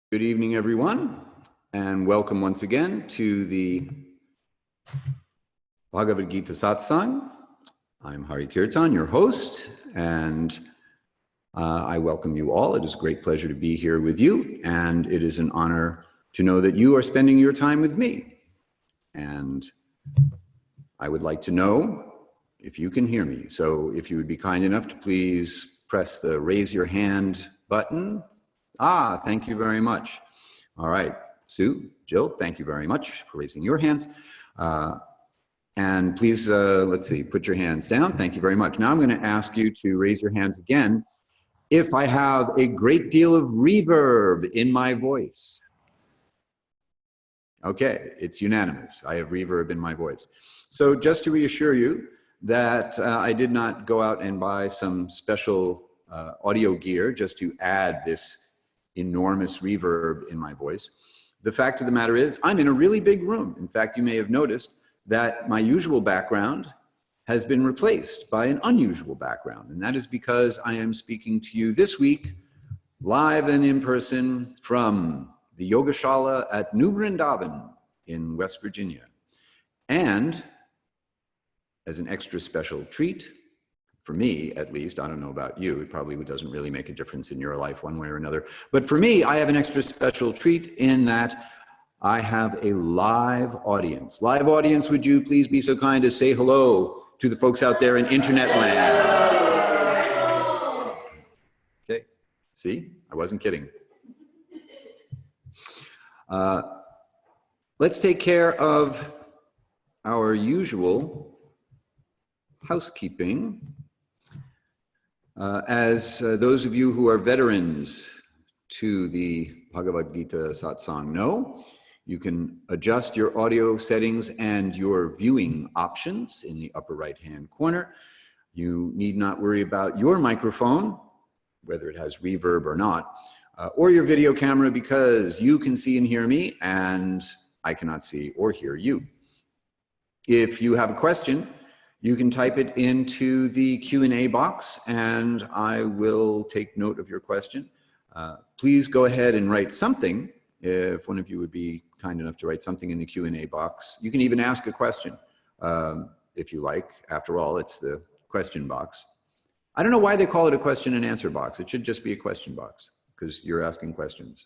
Good evening, everyone, and welcome once again to the Bhagavad-gita Satsang. I'm Hari-kirtana, your host, and I welcome you all. It is a great pleasure to be here with you, and it is an honor to know that you are spending your time with me. And I would like to know if you can hear me. So if you would be kind enough to please press the raise your hand button. Thank you very much. All right, Sue, Jill, thank you very much for raising your hands. And please, let's see, put your hands down. Thank you very much. Now I'm going to ask you to raise your hands again if I have a great deal of reverb in my voice. Okay, it's unanimous. I have reverb in my voice. So just to reassure you that I did not go out and buy some special audio gear just to add this enormous reverb in my voice. The fact of the matter is, I'm in a really big room. In fact, you may have noticed that my usual background has been replaced by an unusual background. And that is because I am speaking to you this week, live and in person from the Yogashala at New Vrindavan in West Virginia. And as an extra special treat, for me, at least, I don't know about you, it probably doesn't really make a difference in your life one way or another. But for me, I have an extra special treat in that I have a live audience. Live audience, would you please be so kind as say hello to the folks out there in internet land? Okay, see, I wasn't kidding. Let's take care of our usual housekeeping. As those of you who are veterans to the Bhagavad-gita Satsang know, you can adjust your audio settings and your viewing options in the upper right-hand corner. You need not worry about your microphone, whether it has reverb or not, or your video camera, because you can see and hear me and I cannot see or hear you. If you have a question, you can type it into the Q&A box and I will take note of your question. Please go ahead and write something. If one of you would be kind enough to write something in the Q&A box. You can even ask a question if you like. After all, it's the question box. I don't know why they call it a question and answer box. It should just be a question box because you're asking questions.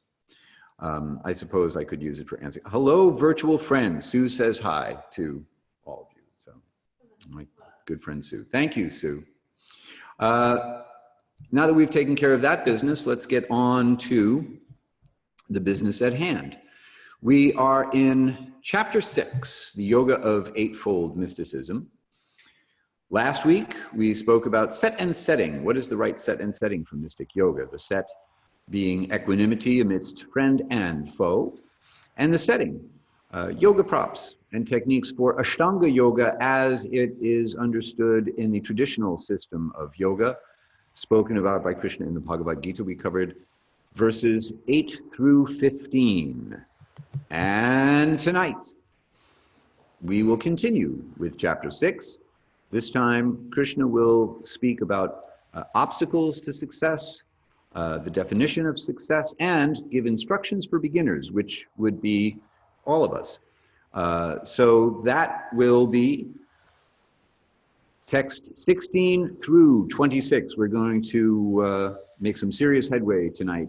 I suppose I could use it for answering. Hello, virtual friends. Sue says hi to all of you. So, my good friend Sue. Thank you, Sue. Now that we've taken care of that business, let's get on to the business at hand. We are in chapter 6, the Yoga of Eightfold Mysticism. Last week, we spoke about set and setting. What is the right set and setting for mystic yoga? The set being equanimity amidst friend and foe, and the setting, yoga props and techniques for Ashtanga-yoga as it is understood in the traditional system of yoga, spoken about by Krishna in the Bhagavad-gita. We covered verses 8 through 15. And tonight, we will continue with chapter 6. This time, Krishna will speak about obstacles to success, the definition of success, and give instructions for beginners, which would be all of us. So that will be text 16 through 26. We're going to make some serious headway tonight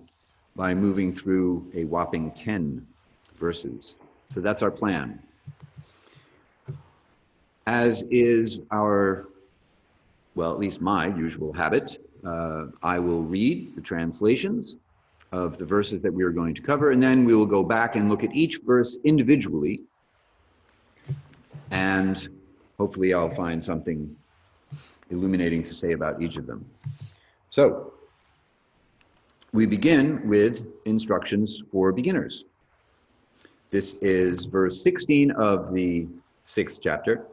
by moving through a whopping 10 verses. So that's our plan. As is our, well, at least my usual habit, I will read the translations of the verses that we are going to cover, and then we will go back and look at each verse individually, and hopefully I'll find something illuminating to say about each of them. So, we begin with instructions for beginners. This is verse 16 of the 6th chapter.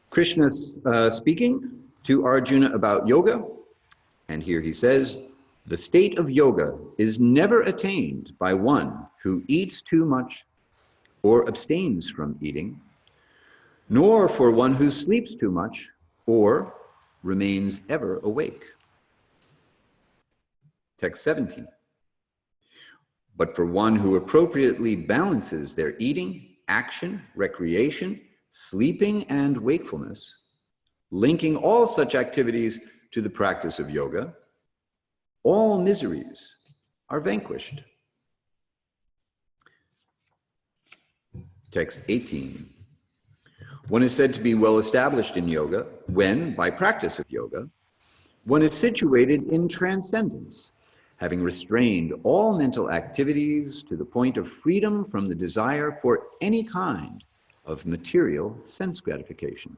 Krishna speaking to Arjuna about yoga, and here he says, "The state of yoga is never attained by one who eats too much or abstains from eating, nor for one who sleeps too much or remains ever awake." Text 17. but for one who appropriately balances their eating, action, recreation, sleeping, and wakefulness, linking all such activities to the practice of yoga, all miseries are vanquished. Text 18. One is said to be well established in yoga when, by practice of yoga, one is situated in transcendence, having restrained all mental activities to the point of freedom from the desire for any kind of material sense gratification.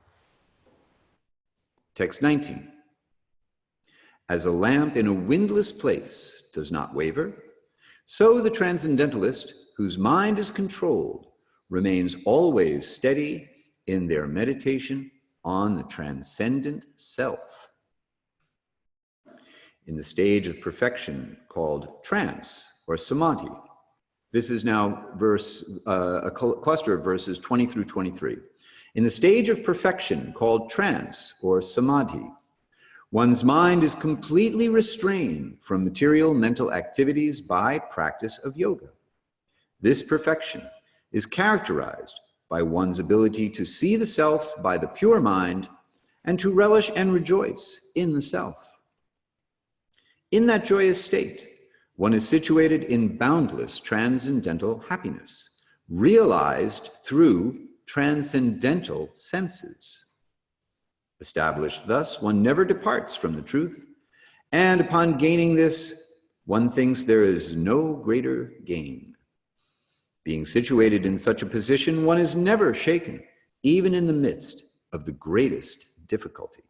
Text 19. As a lamp in a windless place does not waver, so the transcendentalist, whose mind is controlled, remains always steady in their meditation on the transcendent self. In the stage of perfection called trance or samadhi, this is now a cluster of verses 20 through 23. In the stage of perfection called trance or samadhi, one's mind is completely restrained from material mental activities by practice of yoga. This perfection is characterized by one's ability to see the self by the pure mind and to relish and rejoice in the self. In that joyous state, one is situated in boundless transcendental happiness, realized through transcendental senses. Established thus, one never departs from the truth, and upon gaining this, one thinks there is no greater gain. Being situated in such a position, one is never shaken, even in the midst of the greatest difficulty.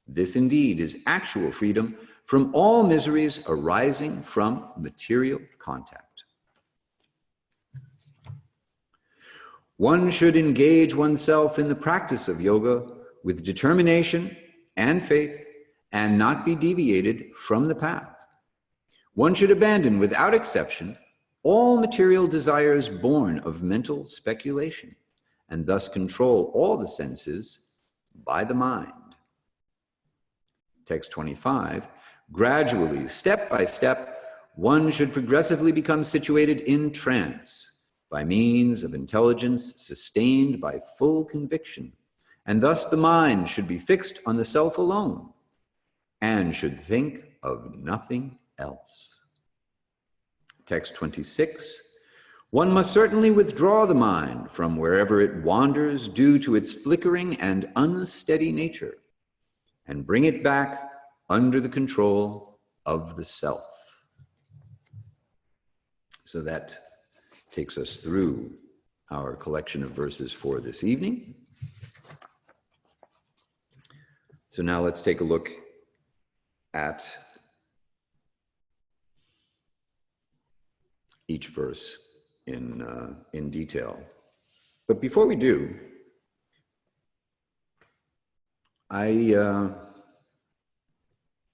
This indeed is actual freedom from all miseries arising from material contact. One should engage oneself in the practice of yoga with determination and faith and not be deviated from the path. One should abandon without exception all material desires born of mental speculation and thus control all the senses by the mind. Text 25, gradually, step by step, one should progressively become situated in trance by means of intelligence sustained by full conviction, and thus the mind should be fixed on the self alone and should think of nothing else. Text 26, one must certainly withdraw the mind from wherever it wanders due to its flickering and unsteady nature and bring it back under the control of the self. So that takes us through our collection of verses for this evening. So now let's take a look at each verse in detail. But before we do, I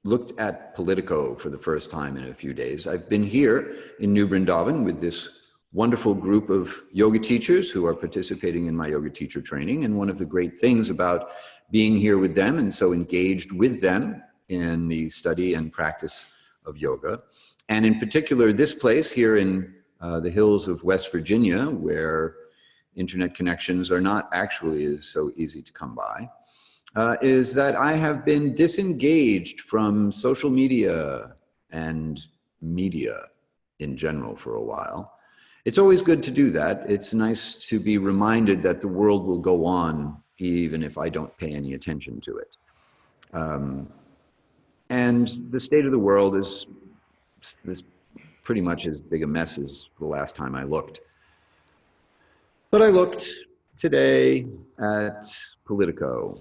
looked at Politico for the first time in a few days. I've been here in New Vrindavan with this wonderful group of yoga teachers who are participating in my yoga teacher training. And one of the great things about being here with them and so engaged with them in the study and practice of yoga, and in particular this place here in the hills of West Virginia, where internet connections are not actually so easy to come by, is that I have been disengaged from social media and media in general for a while. It's always good to do that. It's nice to be reminded that the world will go on even if I don't pay any attention to it. And the state of the world is pretty much as big a mess as the last time I looked. But I looked today at Politico,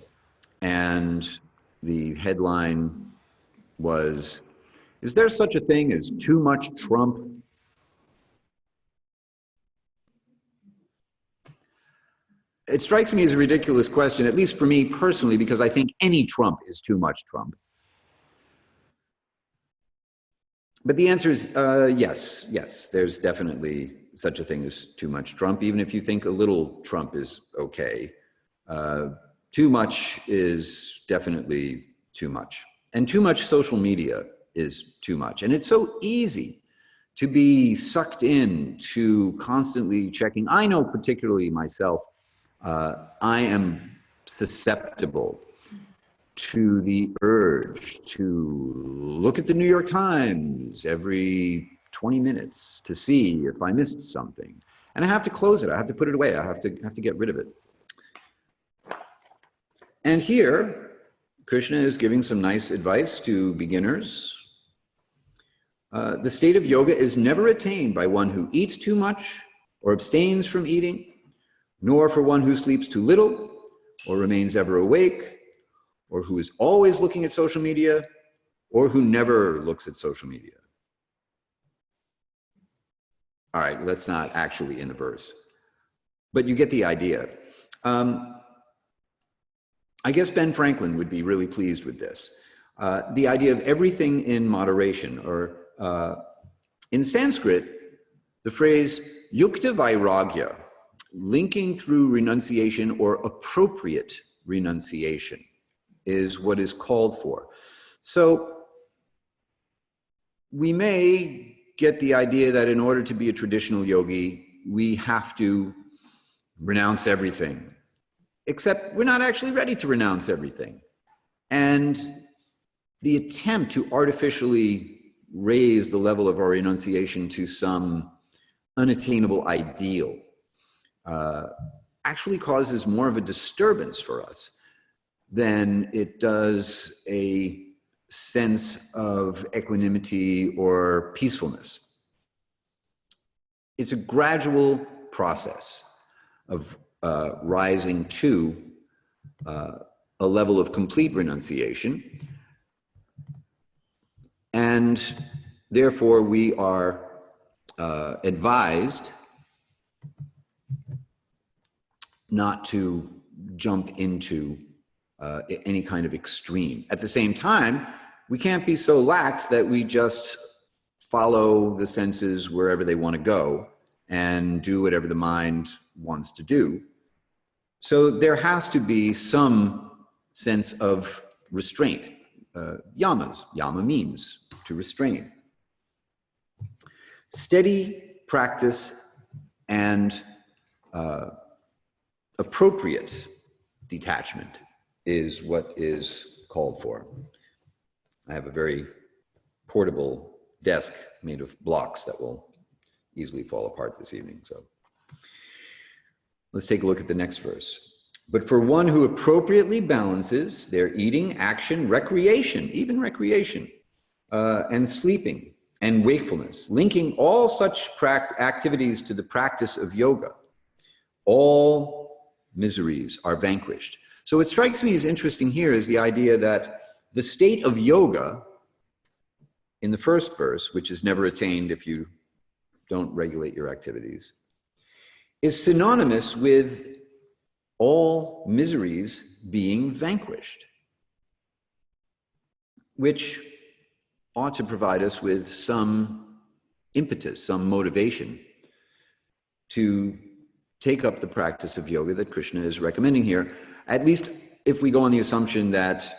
and the headline was, "Is there such a thing as too much Trump?" It strikes me as a ridiculous question, at least for me personally, because I think any Trump is too much Trump. But the answer is yes, there's definitely such a thing as too much Trump, even if you think a little Trump is okay. Too much is definitely too much. And too much social media is too much. And it's so easy to be sucked in to constantly checking. I know particularly myself, I am susceptible to the urge to look at the New York Times every 20 minutes to see if I missed something. And I have to close it. I have to put it away. I have to get rid of it. And here, Krishna is giving some nice advice to beginners. The state of yoga is never attained by one who eats too much or abstains from eating, nor for one who sleeps too little or remains ever awake, or who is always looking at social media, or who never looks at social media. All right, that's not actually in the verse, but you get the idea. I guess Ben Franklin would be really pleased with this. The idea of everything in moderation, or in Sanskrit, the phrase yukta vairagya, linking through renunciation or appropriate renunciation, is what is called for. So we may get the idea that in order to be a traditional yogi, we have to renounce everything, except we're not actually ready to renounce everything. And the attempt to artificially raise the level of our renunciation to some unattainable ideal actually causes more of a disturbance for us than it does a sense of equanimity or peacefulness. It's a gradual process of rising to a level of complete renunciation, and therefore we are advised not to jump into any kind of extreme. At the same time, we can't be so lax that we just follow the senses wherever they want to go and do whatever the mind wants to do. So there has to be some sense of restraint. Yamas, yama means to restrain. Steady practice and appropriate detachment is what is called for. I have a very portable desk made of blocks that will easily fall apart this evening. So let's take a look at the next verse. But for one who appropriately balances their eating, action, recreation, even recreation, and sleeping and wakefulness, linking all such activities to the practice of yoga, all miseries are vanquished. So what strikes me as interesting here is the idea that the state of yoga in the first verse, which is never attained if you don't regulate your activities, is synonymous with all miseries being vanquished, which ought to provide us with some impetus, some motivation to take up the practice of yoga that Krishna is recommending here, at least if we go on the assumption that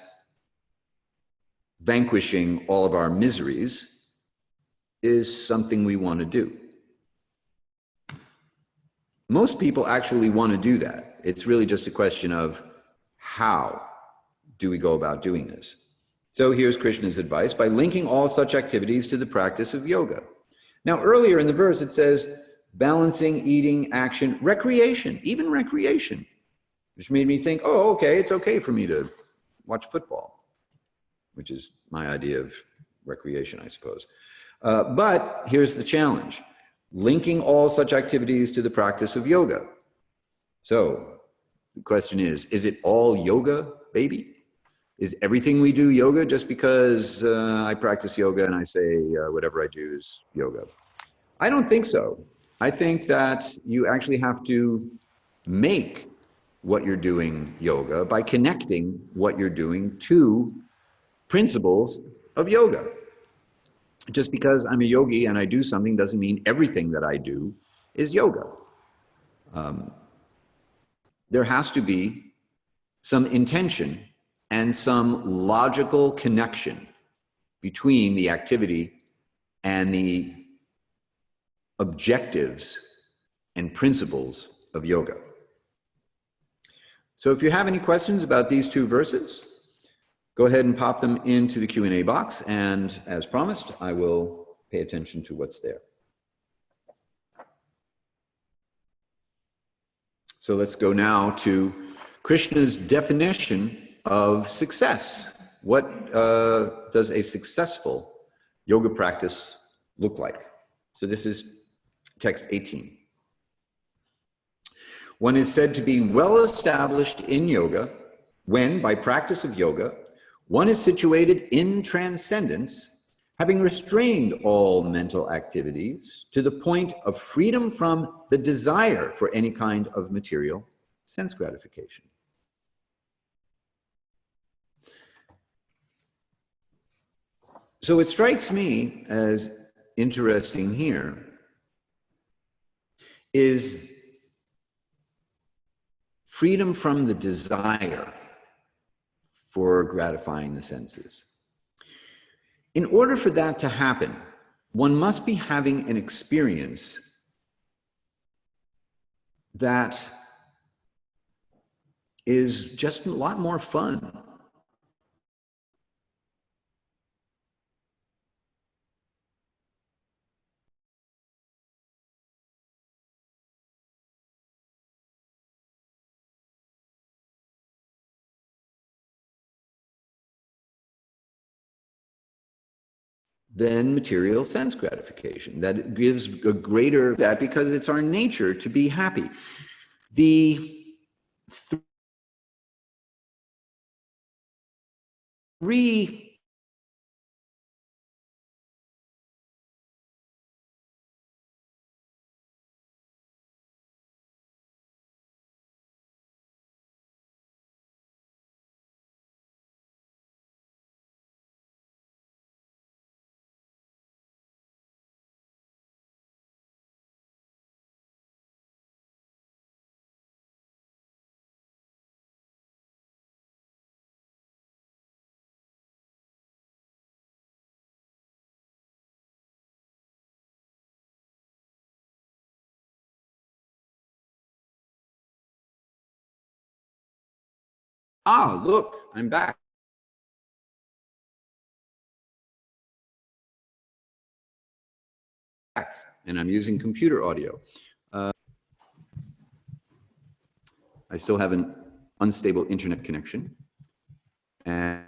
vanquishing all of our miseries is something we want to do. Most people actually want to do that. It's really just a question of how do we go about doing this? So here's Krishna's advice: by linking all such activities to the practice of yoga. Now, earlier in the verse, it says balancing, eating, action, recreation, even recreation, which made me think, oh, okay, it's okay for me to watch football, which is my idea of recreation, I suppose. But here's the challenge: linking all such activities to the practice of yoga. So the question is it all yoga, baby? Is everything we do yoga just because I practice yoga and I say whatever I do is yoga? I don't think so. I think that you actually have to make what you're doing yoga by connecting what you're doing to principles of yoga. Just because I'm a yogi and I do something doesn't mean everything that I do is yoga. There has to be some intention and some logical connection between the activity and the objectives and principles of yoga. So if you have any questions about these two verses, go ahead and pop them into the Q&A box, and as promised, I will pay attention to what's there. So let's go now to Krishna's definition of success. What does a successful yoga practice look like? So this is text 18. One is said to be well established in yoga when, by practice of yoga, one is situated in transcendence, having restrained all mental activities to the point of freedom from the desire for any kind of material sense gratification. So it strikes me as interesting here is freedom from the desire for gratifying the senses. In order for that to happen, one must be having an experience that is just a lot more fun. Than material sense gratification. That gives a greater, that because it's our nature to be happy. The three look, I'm back. And I'm using computer audio. I still have an unstable internet connection. And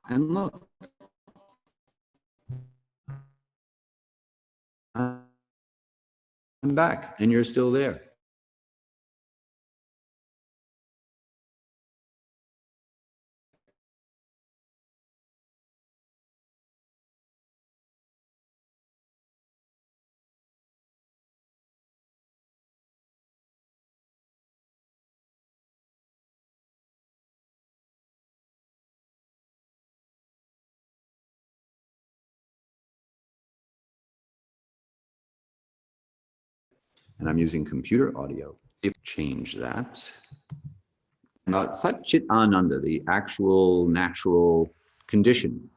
and look, I'm back, and you're still there. And I'm using computer audio. If change that. Sat Chit Ananda, the actual natural condition.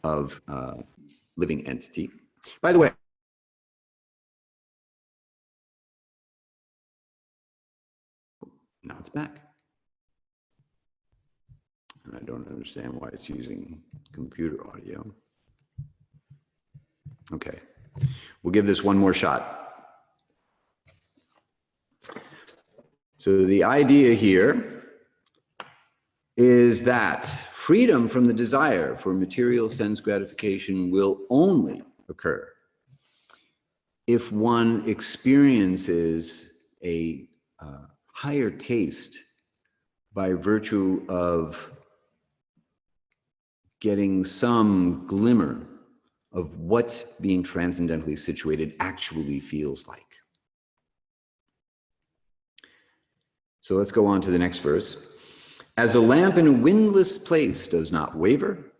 of living entity. By the way, now it's back. And I don't understand why it's using computer audio. Okay, we'll give this one more shot. So the idea here is that freedom from the desire for material sense gratification will only occur if one experiences a higher taste by virtue of getting some glimmer of what being transcendentally situated actually feels like. So let's go on to the next verse. As a lamp in a windless place does not waver,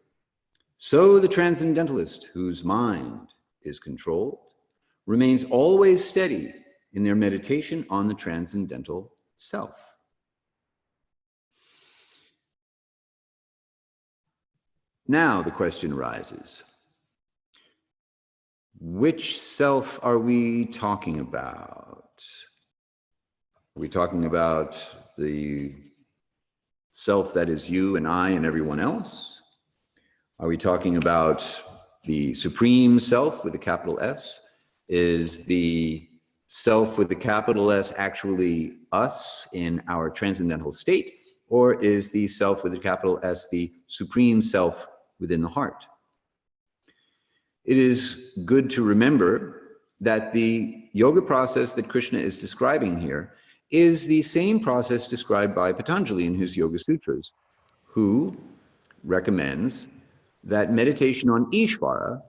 so the transcendentalist, whose mind is controlled, remains always steady in their meditation on the transcendental self. Now the question arises, which self are we talking about? Are we talking about the self that is you and I and everyone else? Are we talking about the supreme self with a capital S? Is the self with the capital S actually us in our transcendental state? Or is the self with a capital S the supreme self within the heart? It is good to remember that the yoga process that Krishna is describing here is the same process described by Patanjali in his Yoga Sutras, who recommends that meditation on Ishvara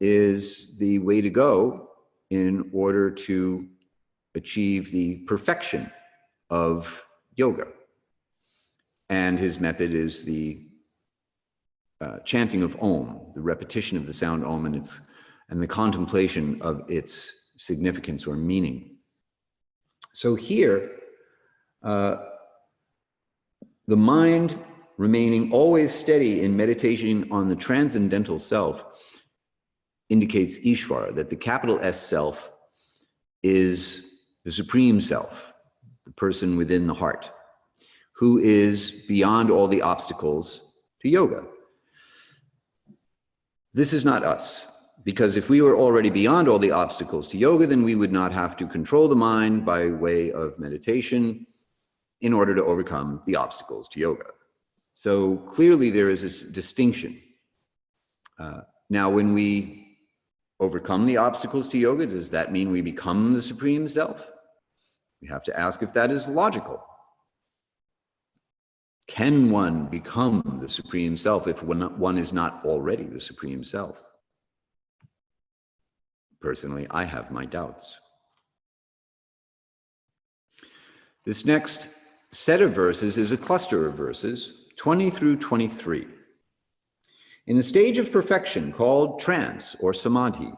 is the way to go in order to achieve the perfection of yoga. And his method is the chanting of Om, the repetition of the sound Om and the contemplation of its significance or meaning. So here, the mind remaining always steady in meditation on the transcendental self indicates Ishvara, that the capital S self is the supreme self, the person within the heart, who is beyond all the obstacles to yoga. This is not us, because if we were already beyond all the obstacles to yoga, then we would not have to control the mind by way of meditation in order to overcome the obstacles to yoga. So clearly there is a distinction. Now, when we overcome the obstacles to yoga, does that mean we become the supreme self? We have to ask if that is logical. Can one become the supreme self if one is not already the supreme self? Personally, I have my doubts. This next set of verses is a cluster of verses, 20 through 23. In the stage of perfection called trance or samadhi,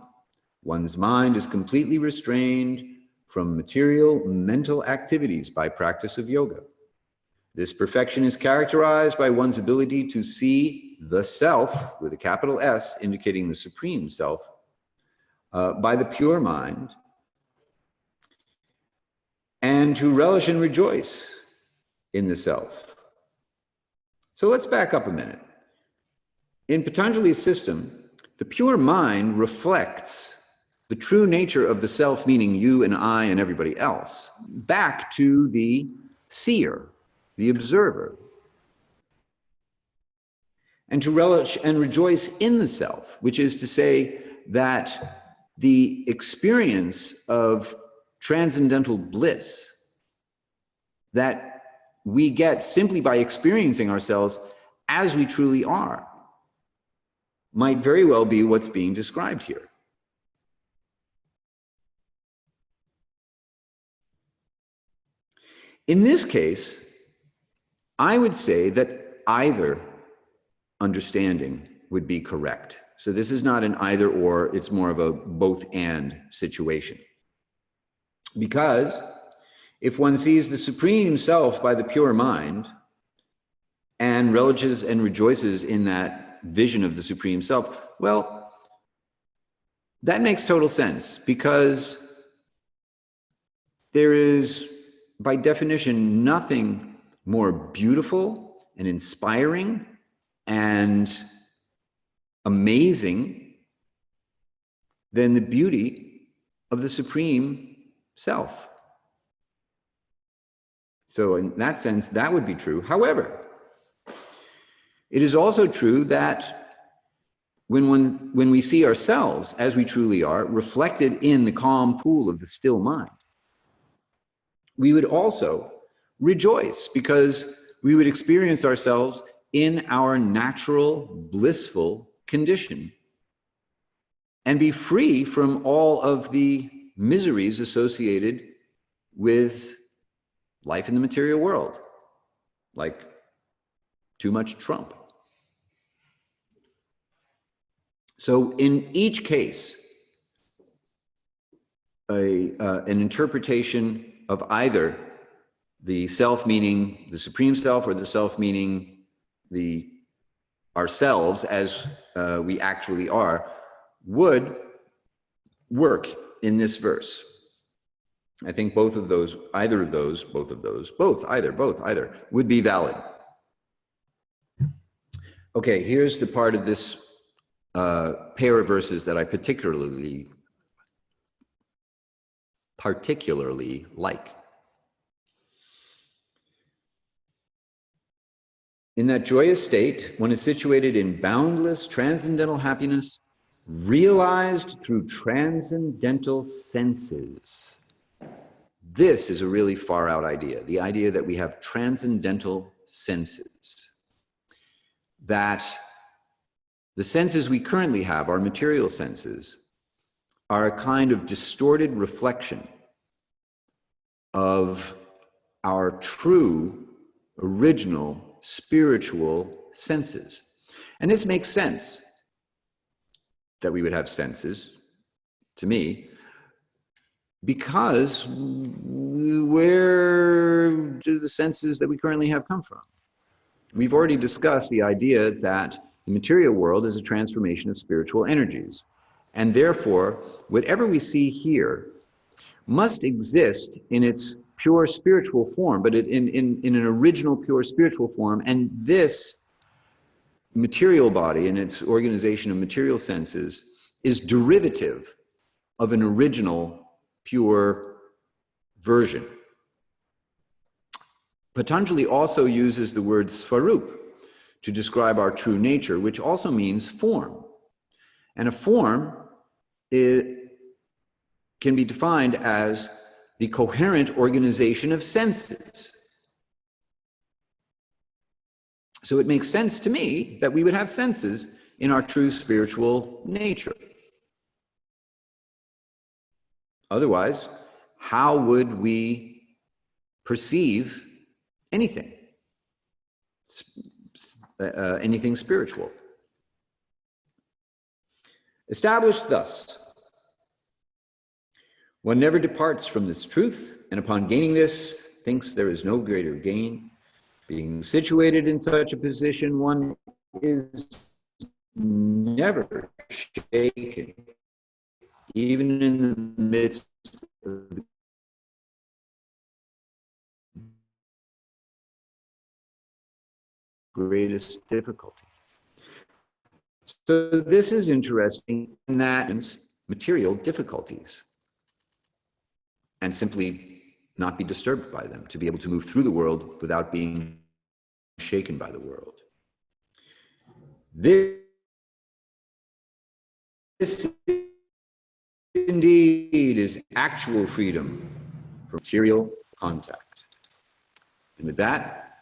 one's mind is completely restrained from material mental activities by practice of yoga. This perfection is characterized by one's ability to see the self, with a capital S, indicating the supreme self, by the pure mind, and to relish and rejoice in the self. So let's back up a minute. In Patanjali's system, the pure mind reflects the true nature of the self, meaning you and I and everybody else, back to the seer, the observer, and to relish and rejoice in the self, which is to say that the experience of transcendental bliss that we get simply by experiencing ourselves as we truly are might very well be what's being described here. In this case, I would say that either understanding would be correct. So this is not an either or, it's more of a both and situation. Because if one sees the supreme self by the pure mind and relishes and rejoices in that vision of the Supreme Self? Well, that makes total sense, because there is, by definition, nothing more beautiful and inspiring and amazing than the beauty of the Supreme Self. So in that sense, that would be true. However, it is also true that when we see ourselves as we truly are, reflected in the calm pool of the still mind, we would also rejoice, because we would experience ourselves in our natural, blissful condition and be free from all of the miseries associated with life in the material world, like too much Trump. So in each case, an interpretation of either the self meaning the Supreme Self, or the self meaning the ourselves as we actually are, would work in this verse. I think both of those, either of those, both of those, both, either, would be valid. Okay, here's the part of this pair of verses that I particularly like. In that joyous state, one is situated in boundless transcendental happiness, realized through transcendental senses. This is a really far out idea, the idea that we have transcendental senses. That the senses we currently have, our material senses, are a kind of distorted reflection of our true, original, spiritual senses. And this makes sense, that we would have senses, to me, because where do the senses that we currently have come from? We've already discussed the idea that the material world is a transformation of spiritual energies. And therefore, whatever we see here must exist in its pure spiritual form, but in an original pure spiritual form. And this material body and its organization of material senses is derivative of an original pure version. Patanjali also uses the word svarup to describe our true nature, which also means form. And a form can be defined as the coherent organization of senses. So it makes sense to me that we would have senses in our true spiritual nature. Otherwise, how would we perceive anything? Anything spiritual? Established thus, one never departs from this truth, and upon gaining this, thinks there is no greater gain. Being situated in such a position, one is never shaken, even in the midst of the greatest difficulty. So this is interesting in that it's material difficulties, and simply not be disturbed by them, to be able to move through the world without being shaken by the world. This indeed is actual freedom from material contact. And with that,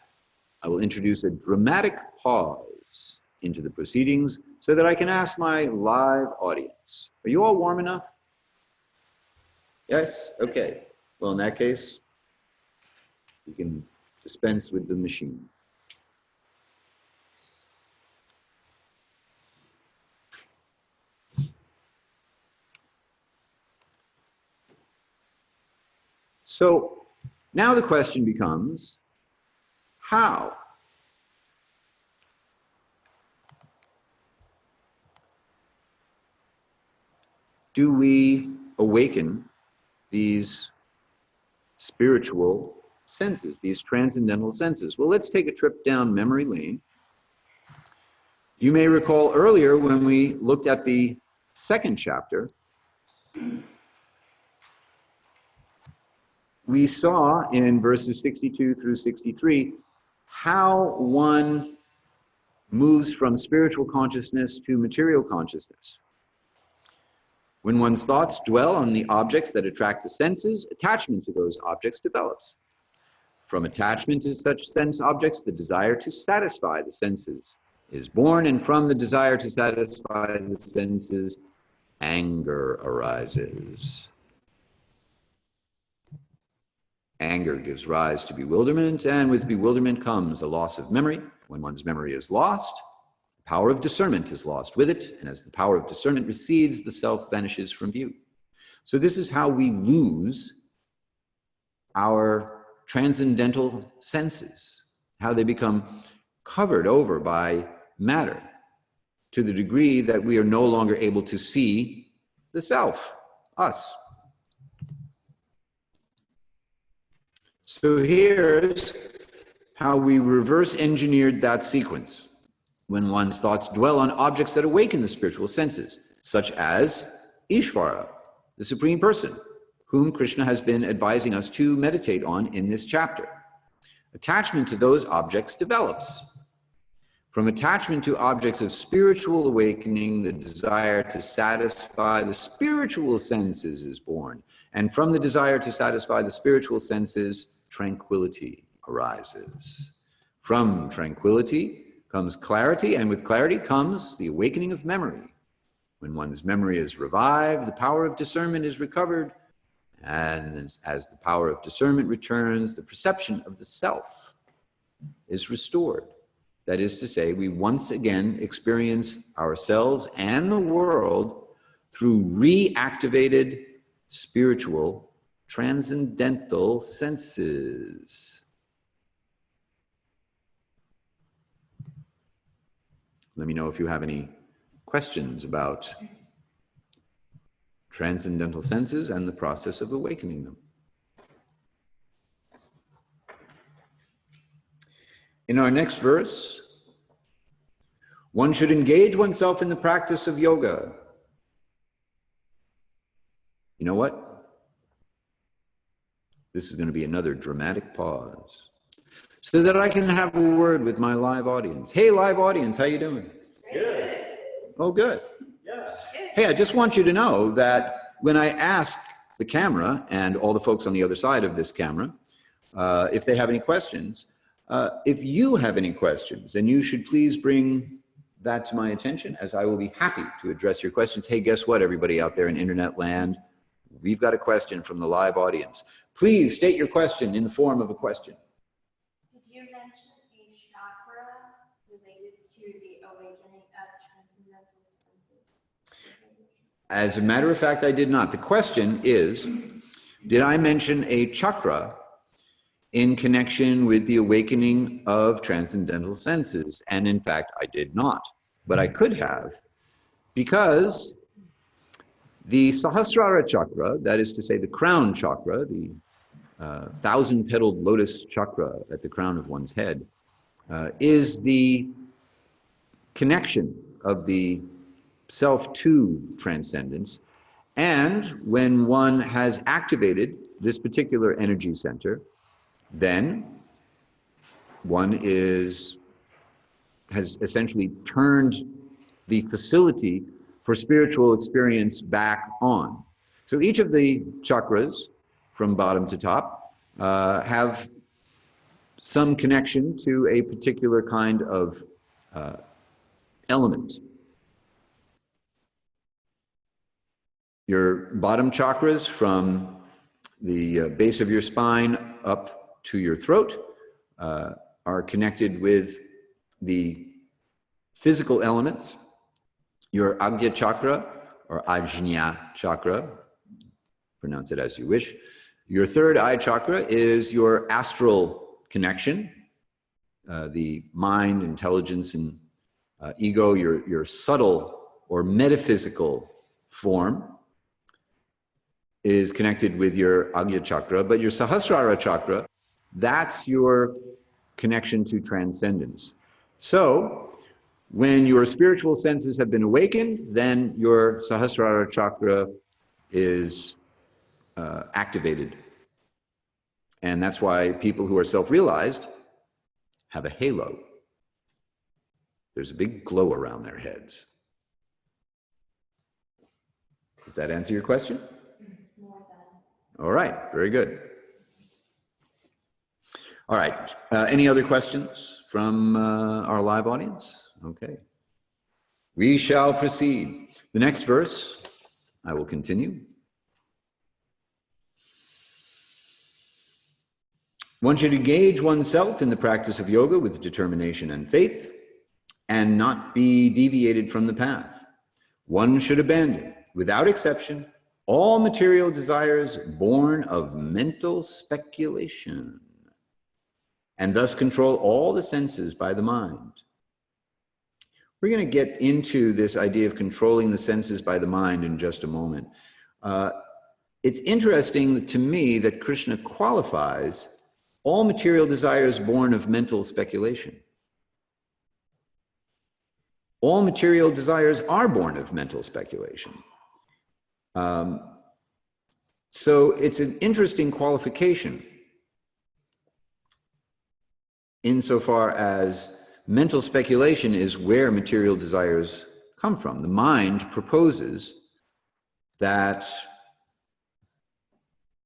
I will introduce a dramatic pause into the proceedings so that I can ask my live audience. Are you all warm enough? Yes? Okay. Well, in that case, we can dispense with the machine. So now the question becomes, how? do we awaken these spiritual senses, these transcendental senses? Well, let's take a trip down memory lane. You may recall earlier when we looked at the second chapter, we saw in verses 62 through 63 how one moves from spiritual consciousness to material consciousness. When one's thoughts dwell on the objects that attract the senses, attachment to those objects develops. From attachment to such sense objects, the desire to satisfy the senses is born, and from the desire to satisfy the senses, anger arises. Anger gives rise to bewilderment, and with bewilderment comes a loss of memory. When one's memory is lost, the power of discernment is lost with it, and as the power of discernment recedes, the self vanishes from view. So this is how we lose our transcendental senses, how they become covered over by matter, to the degree that we are no longer able to see the self, us. So here's how we reverse engineered that sequence. When one's thoughts dwell on objects that awaken the spiritual senses, such as Ishvara, the Supreme Person, whom Krishna has been advising us to meditate on in this chapter. Attachment to those objects develops. From attachment to objects of spiritual awakening, the desire to satisfy the spiritual senses is born. And from the desire to satisfy the spiritual senses, tranquility arises. From tranquility comes clarity, and with clarity comes the awakening of memory. When one's memory is revived, the power of discernment is recovered, and as the power of discernment returns, the perception of the self is restored. That is to say, we once again experience ourselves and the world through reactivated spiritual transcendental senses. Let me know if you have any questions about transcendental senses and the process of awakening them. In our next verse, one should engage oneself in the practice of yoga. You know what? This is going to be another dramatic pause so that I can have a word with my live audience. Hey, live audience, how you doing? Good. Oh, good. Yeah. Hey, I just want you to know that when I ask the camera and all the folks on the other side of this camera, if they have any questions, if you have any questions, then you should please bring that to my attention, as I will be happy to address your questions. Hey, guess what, everybody out there in internet land? We've got a question from the live audience. Please state your question in the form of a question. Did you mention a chakra related to the awakening of transcendental senses? As a matter of fact, I did not. The question is, did I mention a chakra in connection with the awakening of transcendental senses? And in fact, I did not, but I could have, because the Sahasrara chakra, that is to say the crown chakra, the thousand-petaled lotus chakra at the crown of one's head, is the connection of the self to transcendence. And when one has activated this particular energy center, then one has essentially turned the facility for spiritual experience back on. So each of the chakras, from bottom to top, have some connection to a particular kind of element. Your bottom chakras, from the base of your spine up to your throat, are connected with the physical elements. Your Agya chakra, or Ajna chakra, pronounce it as you wish. Your third eye chakra is your astral connection, the mind, intelligence, and ego, your subtle or metaphysical form. is connected with your Agya chakra, but your Sahasrara chakra, that's your connection to transcendence. So when your spiritual senses have been awakened, then your Sahasrara chakra is activated. And that's why people who are self-realized have a halo. There's a big glow around their heads. Does that answer your question? More than. All right, very good. All right, any other questions from our live audience? Okay. We shall proceed. The next verse, I will continue. One should engage oneself in the practice of yoga with determination and faith, and not be deviated from the path. One should abandon, without exception, all material desires born of mental speculation, and thus control all the senses by the mind. We're going to get into this idea of controlling the senses by the mind in just a moment. It's interesting to me that Krishna qualifies all material desires born of mental speculation. All material desires are born of mental speculation. So it's an interesting qualification insofar as mental speculation is where material desires come from. The mind proposes that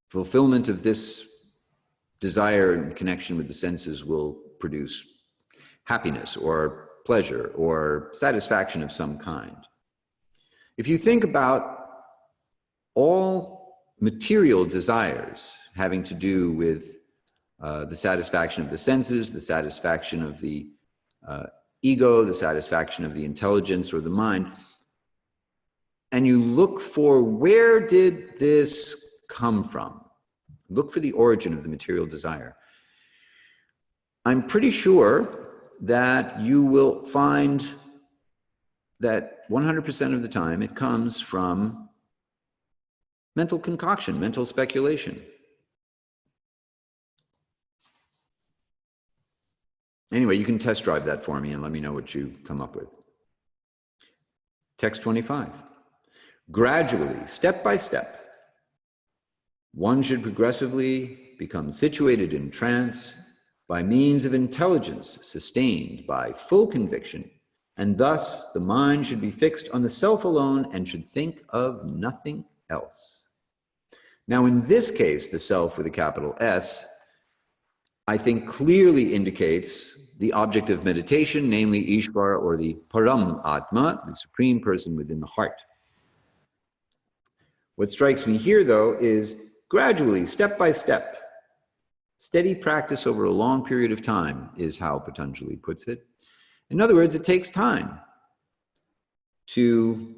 fulfillment of this desire in connection with the senses will produce happiness or pleasure or satisfaction of some kind. If you think about all material desires having to do with the satisfaction of the senses, the satisfaction of the ego, the satisfaction of the intelligence or the mind, and you look for where did this come from? Look for the origin of the material desire. I'm pretty sure that you will find that 100% of the time it comes from mental concoction, mental speculation. Anyway, you can test drive that for me and let me know what you come up with. Text 25. Gradually, step by step, one should progressively become situated in trance by means of intelligence sustained by full conviction, and thus the mind should be fixed on the self alone and should think of nothing else. Now, in this case, the self with a capital S, I think clearly indicates the object of meditation, namely Ishvara, or the Param Atma, the supreme person within the heart. What strikes me here, though, is gradually, step by step, steady practice over a long period of time is how Patanjali puts it. In other words, it takes time to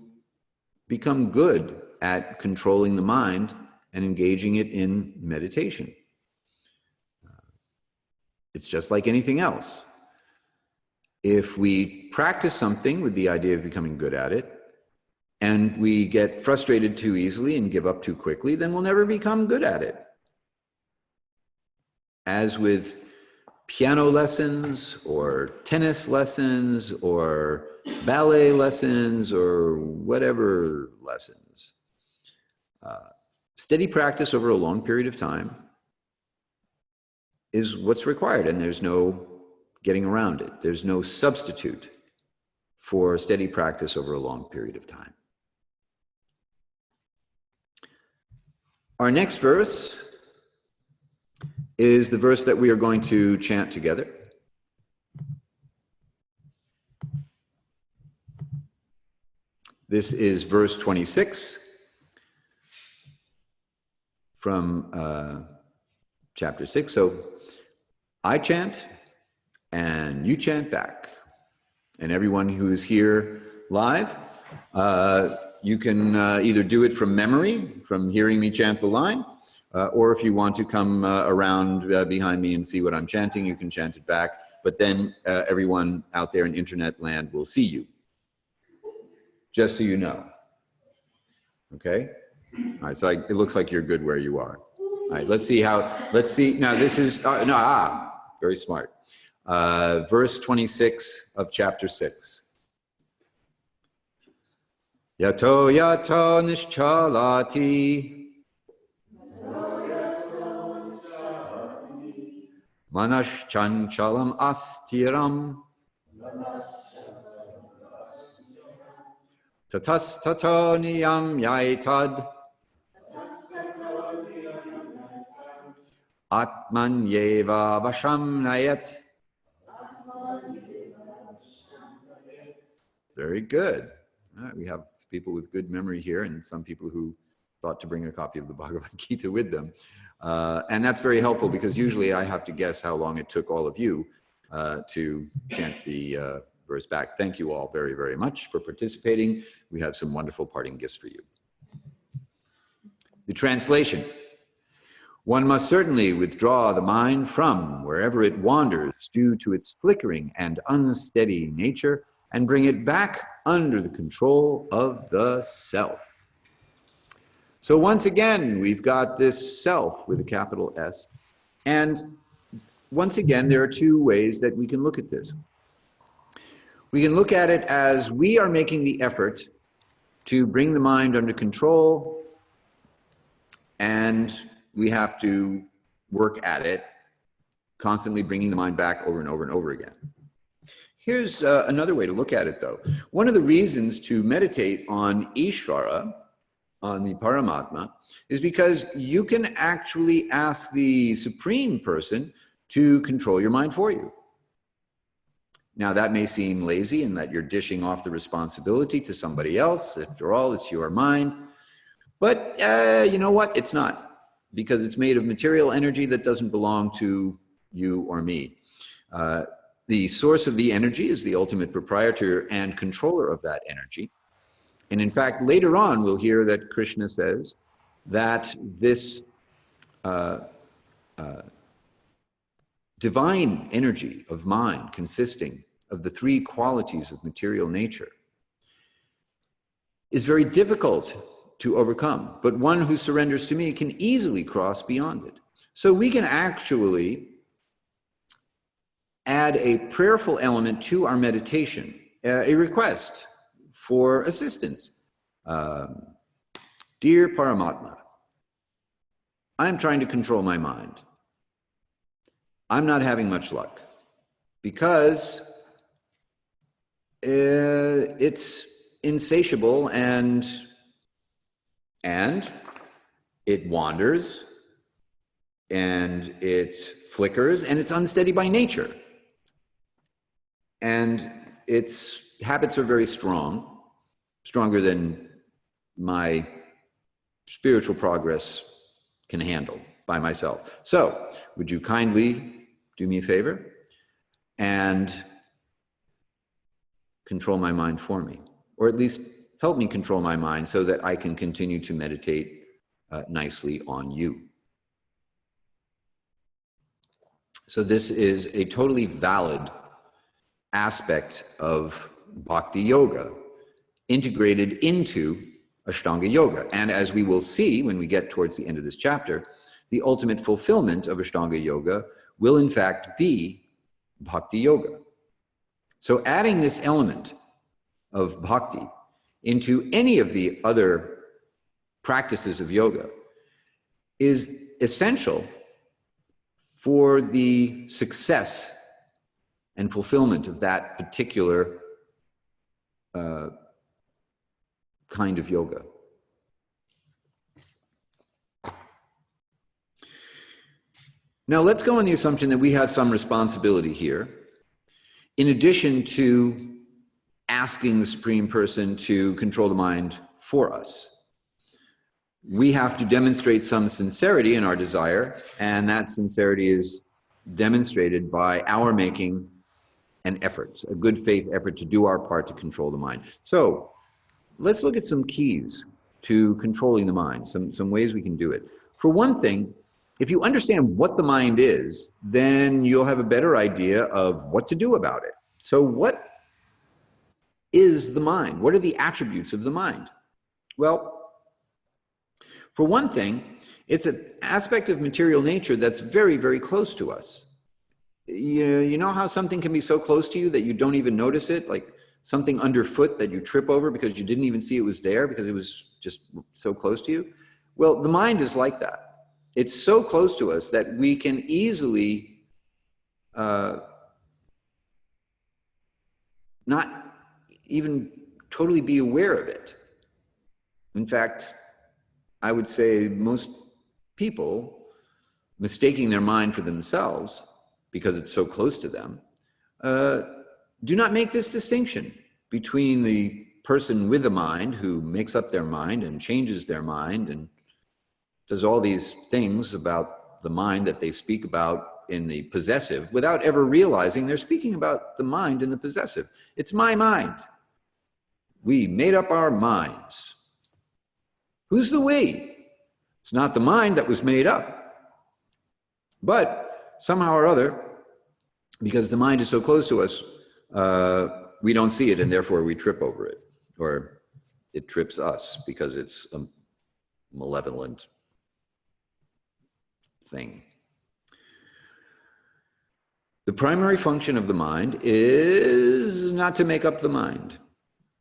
become good at controlling the mind and engaging it in meditation. It's just like anything else. If we practice something with the idea of becoming good at it, and we get frustrated too easily and give up too quickly, then we'll never become good at it. As with piano lessons, or tennis lessons, or ballet lessons, or whatever lessons, steady practice over a long period of time is what's required, and there's no getting around it. There's no substitute for steady practice over a long period of time. Our next verse is the verse that we are going to chant together. This is verse 26 from chapter 6. So I chant and you chant back. And everyone who is here live, you can either do it from memory, from hearing me chant the line, or if you want to come around behind me and see what I'm chanting, you can chant it back. But then everyone out there in internet land will see you, just so you know. Okay? All right, so it looks like you're good where you are. All right, let's see, now this is, very smart. Verse 26 of chapter 6. Yato yato nischalati manash chanchalam astiram tatas tato niyam yaitad atman yeva vasham nayat. Very good. All right, we have people with good memory here and some people who thought to bring a copy of the Bhagavad-gita with them. And that's very helpful because usually I have to guess how long it took all of you to chant the verse back. Thank you all very, very much for participating. We have some wonderful parting gifts for you. The translation. One must certainly withdraw the mind from wherever it wanders due to its flickering and unsteady nature and bring it back under the control of the self. So once again, we've got this self with a capital S. And once again, there are two ways that we can look at this. We can look at it as we are making the effort to bring the mind under control, and we have to work at it, constantly bringing the mind back over and over and over again. Here's another way to look at it, though. One of the reasons to meditate on Ishvara, on the Paramatma, is because you can actually ask the Supreme Person to control your mind for you. Now, that may seem lazy and that you're dishing off the responsibility to somebody else. After all, it's your mind. But you know what? It's not, because it's made of material energy that doesn't belong to you or me. The source of the energy is the ultimate proprietor and controller of that energy. And in fact, later on, we'll hear that Krishna says that this divine energy of mind, consisting of the three qualities of material nature, is very difficult to overcome. But one who surrenders to me can easily cross beyond it. So we can actually add a prayerful element to our meditation, a request for assistance. Dear Paramatma, I'm trying to control my mind. I'm not having much luck because it's insatiable and it wanders and it flickers and it's unsteady by nature. And its habits are very strong, stronger than my spiritual progress can handle by myself. So, would you kindly do me a favor and control my mind for me, or at least help me control my mind so that I can continue to meditate nicely on you. So this is a totally valid aspect of bhakti yoga integrated into Ashtanga-yoga. And as we will see when we get towards the end of this chapter, the ultimate fulfillment of Ashtanga-yoga will in fact be bhakti yoga. So adding this element of bhakti into any of the other practices of yoga is essential for the success and fulfillment of that particular kind of yoga. Now let's go on the assumption that we have some responsibility here, in addition to asking the Supreme Person to control the mind for us. We have to demonstrate some sincerity in our desire, and that sincerity is demonstrated by our making an effort, a good faith effort to do our part to control the mind. So let's look at some keys to controlling the mind, some ways we can do it. For one thing, if you understand what the mind is, then you'll have a better idea of what to do about it. So what is the mind? What are the attributes of the mind? Well, For one thing, it's an aspect of material nature that's very, very close to us. You know how something can be so close to you that you don't even notice it, like something underfoot that you trip over because you didn't even see it was there because it was just so close to you? Well, the mind is like that. It's so close to us that we can easily not even totally be aware of it. In fact, I would say most people, mistaking their mind for themselves because it's so close to them, do not make this distinction between the person with a mind who makes up their mind and changes their mind and does all these things about the mind that they speak about in the possessive without ever realizing they're speaking about the mind in the possessive. It's my mind. We made up our minds. Who's the we? It's not the mind that was made up. But somehow or other, because the mind is so close to us, we don't see it and therefore we trip over it. Or it trips us because it's a malevolent thing. The primary function of the mind is not to make up the mind.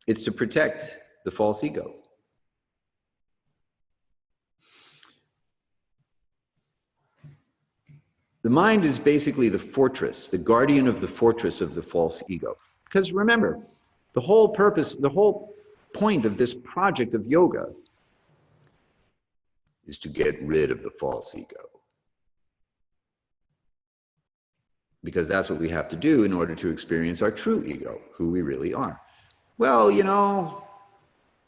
It's to protect the false ego. The mind is basically the fortress, the guardian of the fortress of the false ego. Because remember, the whole purpose, the whole point of this project of yoga is to get rid of the false ego. Because that's what we have to do in order to experience our true ego, who we really are. Well, you know,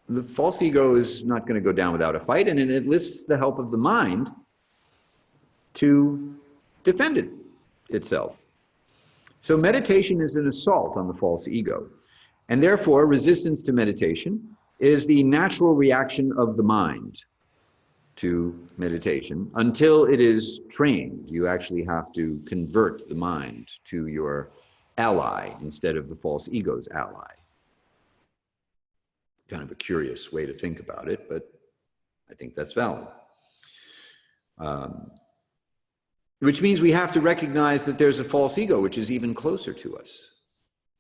the false ego is not going to go down without a fight, and it enlists the help of the mind to defend itself. So meditation is an assault on the false ego, and therefore resistance to meditation is the natural reaction of the mind to meditation until it is trained. You actually have to convert the mind to your ally instead of the false ego's ally. Kind of a curious way to think about it, but I think that's valid. Which means we have to recognize that there's a false ego which is even closer to us.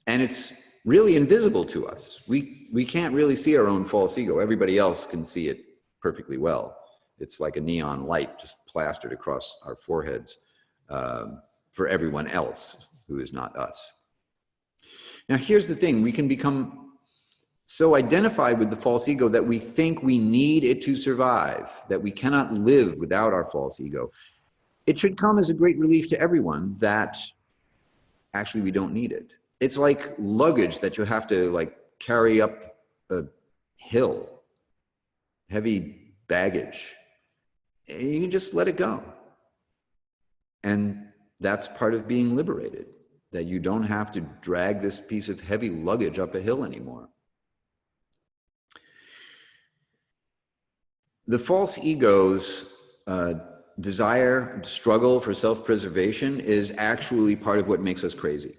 And it's really invisible to us. We can't really see our own false ego. Everybody else can see it perfectly well. It's like a neon light just plastered across our foreheads for everyone else who is not us. Now here's the thing, we can become so identified with the false ego that we think we need it to survive, that we cannot live without our false ego. It should come as a great relief to everyone that actually we don't need it. It's like luggage that you have to like carry up a hill, heavy baggage. You can just let it go. And that's part of being liberated, that you don't have to drag this piece of heavy luggage up a hill anymore. The false ego's desire, struggle for self-preservation is actually part of what makes us crazy,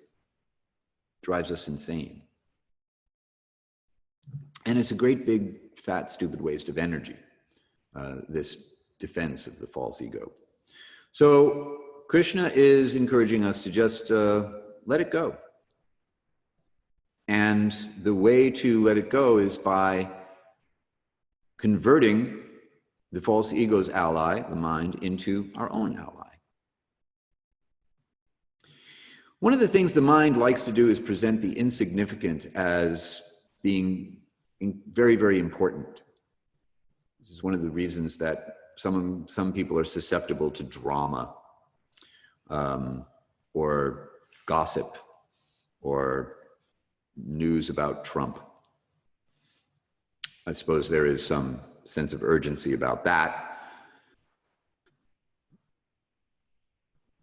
drives us insane. And it's a great big, fat, stupid waste of energy, this defense of the false ego. So Krishna is encouraging us to just let it go. And the way to let it go is by converting the false ego's ally, the mind, into our own ally. One of the things the mind likes to do is present the insignificant as being very, very important. This is one of the reasons that some people are susceptible to drama or gossip or news about Trump. I suppose there is some sense of urgency about that.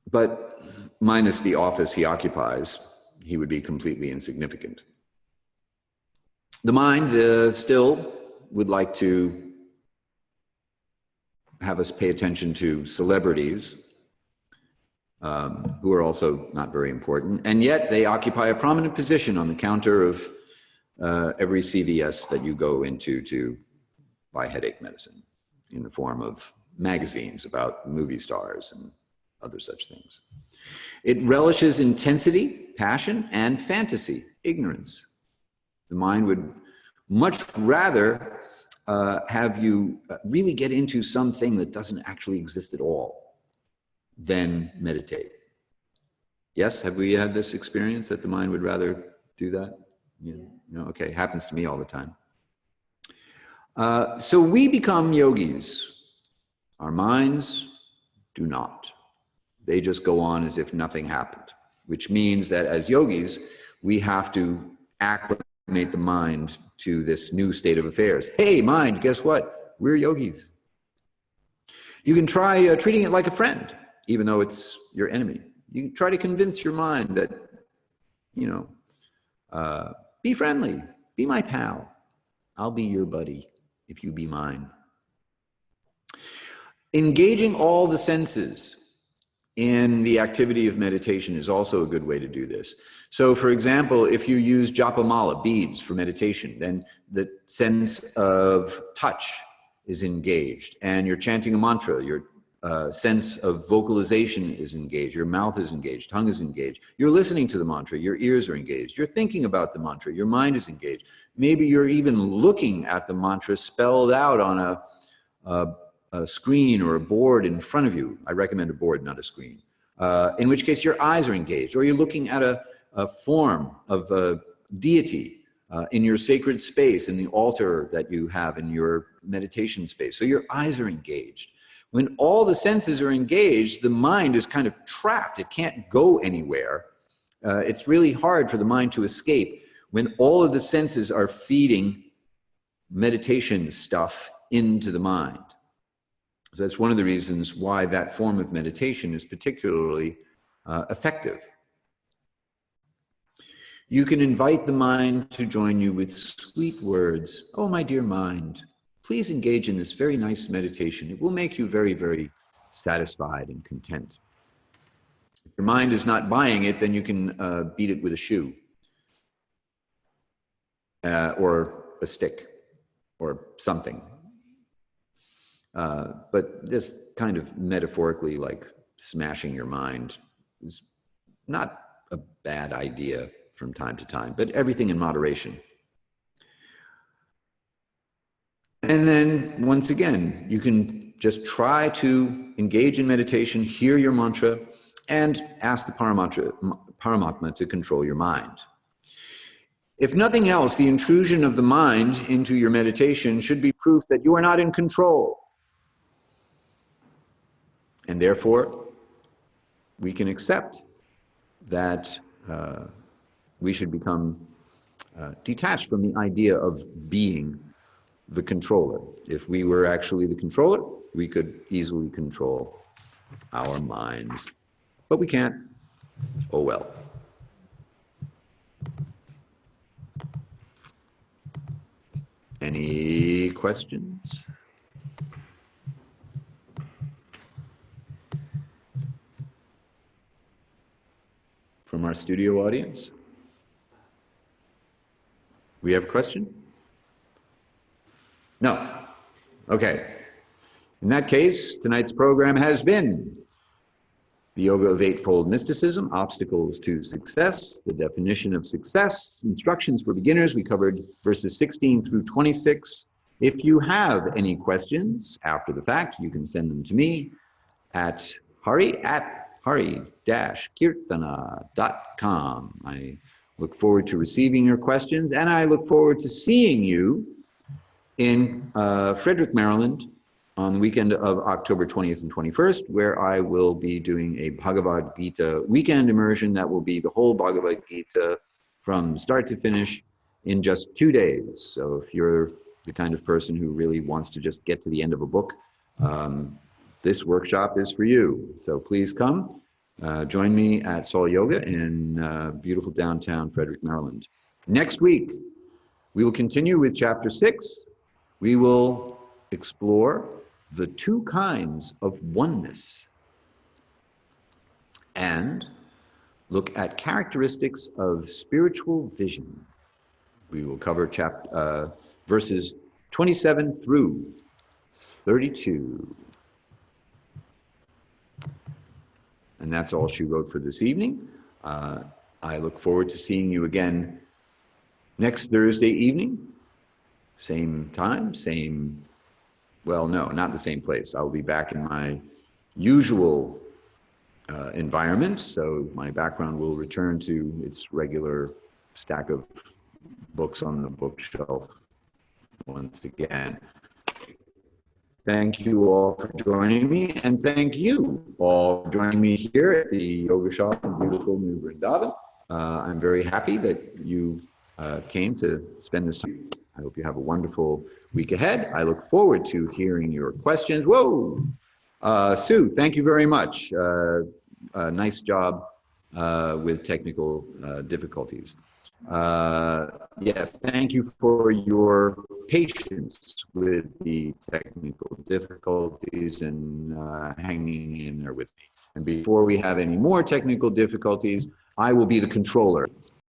But minus the office he occupies, he would be completely insignificant. The mind still would like to have us pay attention to celebrities who are also not very important, and yet they occupy a prominent position on the counter of every CVS that you go into to buy headache medicine. in the form of magazines about movie stars and other such things. It relishes intensity, passion, and fantasy, ignorance. The mind would much rather have you really get into something that doesn't actually exist at all than meditate. Yes, have we had this experience that the mind would rather do that? Yeah. No, okay, happens to me all the time. So we become yogis. Our minds do not. They just go on as if nothing happened, which means that as yogis, we have to acclimate the mind to this new state of affairs. Hey, mind, guess what? We're yogis. You can try treating it like a friend, even though it's your enemy. You can try to convince your mind that, you know, be friendly, be my pal. I'll be your buddy if you be mine. Engaging all the senses in the activity of meditation is also a good way to do this. So for example, if you use japamala, beads, for meditation, then the sense of touch is engaged, and you're chanting a mantra, your sense of vocalization is engaged, your mouth is engaged, tongue is engaged, you're listening to the mantra, your ears are engaged, you're thinking about the mantra, your mind is engaged. Maybe you're even looking at the mantra spelled out on a screen or a board in front of you. I recommend a board, not a screen. In which case your eyes are engaged, or you're looking at a form of a deity in your sacred space, in the altar that you have in your meditation space. So your eyes are engaged. When all the senses are engaged, the mind is kind of trapped. It can't go anywhere. It's really hard for the mind to escape when all of the senses are feeding meditation stuff into the mind. So that's one of the reasons why that form of meditation is particularly effective. You can invite the mind to join you with sweet words. Oh, my dear mind, please engage in this very nice meditation. It will make you very, very satisfied and content. If your mind is not buying it, then you can beat it with a shoe or a stick or something. But this kind of metaphorically, like smashing your mind, is not a bad idea from time to time, but everything in moderation. And then once again, you can just try to engage in meditation, hear your mantra, and ask the Paramatma to control your mind. If nothing else, the intrusion of the mind into your meditation should be proof that you are not in control. And therefore, we can accept that we should become detached from the idea of being the controller. If we were actually the controller, we could easily control our minds. But we can't. Oh well. Any questions? From our studio audience? We have a question? No. Okay. In that case, tonight's program has been the Yoga of Eightfold Mysticism, Obstacles to Success, the definition of success, instructions for beginners. We covered verses 16 through 26. If you have any questions after the fact, you can send them to me at Hari-kirtana.com. I look forward to receiving your questions, and I look forward to seeing you in Frederick, Maryland on the weekend of October 20th and 21st, where I will be doing a Bhagavad-gita weekend immersion that will be the whole Bhagavad-gita from start to finish in just 2 days. So if you're the kind of person who really wants to just get to the end of a book, this workshop is for you. So please come. Join me at Soul Yoga in beautiful downtown Frederick, Maryland. Next week, we will continue with chapter 6. We will explore the 2 kinds of oneness and look at characteristics of spiritual vision. We will cover verses 27 through 32. And that's all she wrote for this evening. I look forward to seeing you again next Thursday evening. Same time, well, no, not the same place. I'll be back in my usual environment, so my background will return to its regular stack of books on the bookshelf once again. Thank you all for joining me, and thank you all for joining me here at the Yoga Shop in beautiful New Vrindavan. I'm very happy that you came to spend this time. I hope you have a wonderful week ahead. I look forward to hearing your questions. Whoa! Sue, thank you very much. Nice job with technical difficulties. Yes, thank you for your patience with the technical difficulties and hanging in there with me. And before we have any more technical difficulties, I will be the controller.